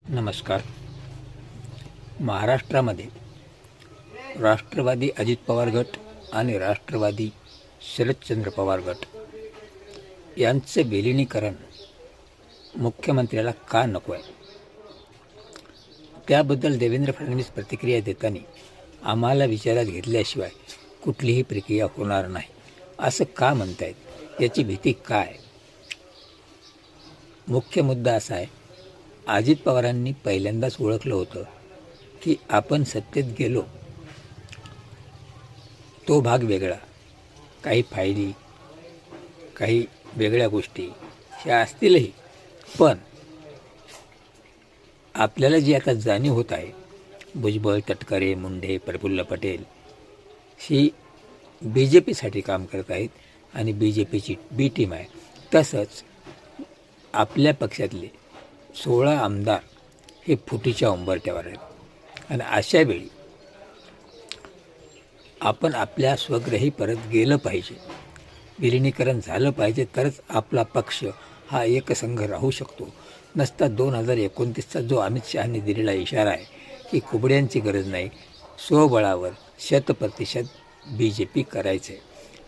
नमस्कार. महाराष्ट्रामध्ये राष्ट्रवादी अजित पवार गट आणि राष्ट्रवादी शरदचंद्र पवार गट यांचे विलिनीकरण मुख्यमंत्र्याला का नको आहे, त्याबद्दल देवेंद्र फडणवीस प्रतिक्रिया देताना आम्हाला विचारात घेतल्याशिवाय कुठलीही प्रक्रिया होणार नाही असं का म्हणतायत, याची भीती काय? मुख्य मुद्दा असा आहे, अजित पवारांनी पहिल्यांदाच ओळखलं होतं की आपण सत्तेत गेलो तो भाग वेगळा, काही फायली काही वेगळ्या गोष्टी ह्या असतीलही, पण आपल्याला जी आता जाणीव होत आहे, भुजबळ, तटकरे, मुंडे, प्रफुल्ल पटेल ही BJPसाठी काम करत आहेत आणि BJPची बी टीम आहे. तसंच आपल्या पक्षातले 16 आमदार हे फुटीच्या उंबरठ्यावर आहेत आणि अशा वेळी आपण आपल्या स्वगृही परत गेलं पाहिजे, विलिनीकरण झालं पाहिजे, तरच आपला पक्ष हा एकसंघ राहू शकतो. नसता 2029चा जो अमित शहांनी दिलेला इशारा आहे की कुबड्यांची गरज नाही, स्वबळावर 100% BJP करायचं आहे,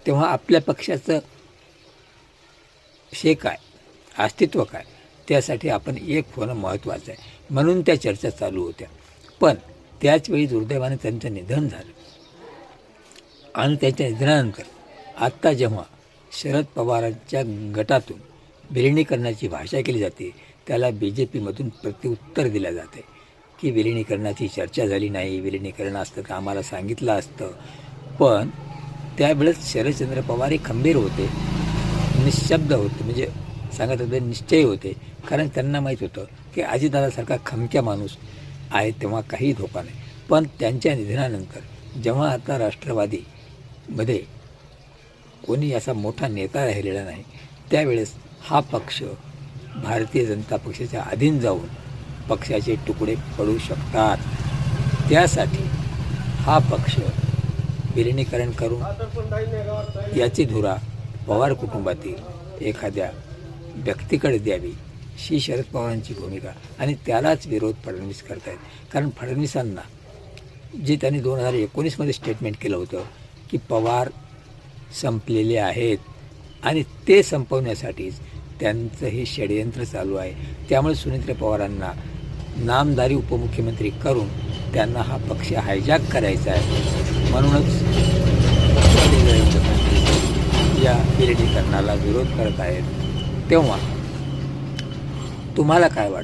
तेव्हा आपल्या पक्षाचं हे काय, अस्तित्व काय, त्यासाठी आपण एक होणं महत्त्वाचं आहे. म्हणून त्या चर्चा चालू होत्या. पण त्याचवेळी दुर्दैवाने त्यांचं निधन झालं आणि त्याच्या निधनानंतर आत्ता जेव्हा शरद पवारांच्या गटातून विलिनीकरणाची भाषा केली जाते, त्याला BJPमधून प्रत्युत्तर दिलं जाते की विलिनीकरणाची चर्चा झाली नाही, विलिनीकरण असतं तर आम्हाला सांगितलं असतं. पण त्यावेळेस शरदचंद्र पवार हे खंबीर होते, निशब्द होते, म्हणजे सांगत होते निश्चय होते, कारण त्यांना माहीत होतं की अजितदादासारखा खमक्या माणूस आहे तेव्हा काही धोका नाही. पण त्यांच्या निधनानंतर जेव्हा आता राष्ट्रवादीमध्ये कोणी असा मोठा नेता राहिलेला नाही, त्यावेळेस हा पक्ष भारतीय जनता पक्षाच्या अधीन जाऊन पक्षाचे तुकडे पडू शकतात. त्यासाठी हा पक्ष विलिनीकरण करून याची धुरा पवार कुटुंबातील एखाद्या व्यक्तीकडे द्यावी, ही शरद पवारांची भूमिका आणि त्यालाच विरोध फडणवीस करत आहेत. कारण फडणवीसांना जे त्यांनी 2019मध्ये स्टेटमेंट केलं होतं की पवार संपलेले आहेत आणि ते संपवण्यासाठीच त्यांचं हे षडयंत्र चालू आहे. त्यामुळे सुनीत्र पवारांना नामधारी उपमुख्यमंत्री करून त्यांना हा पक्ष हायजॅक करायचा आहे. म्हणूनच या विलिनीकरणाला विरोध करत आहेत. तेव्हा तुम्हाला काय वाटतं?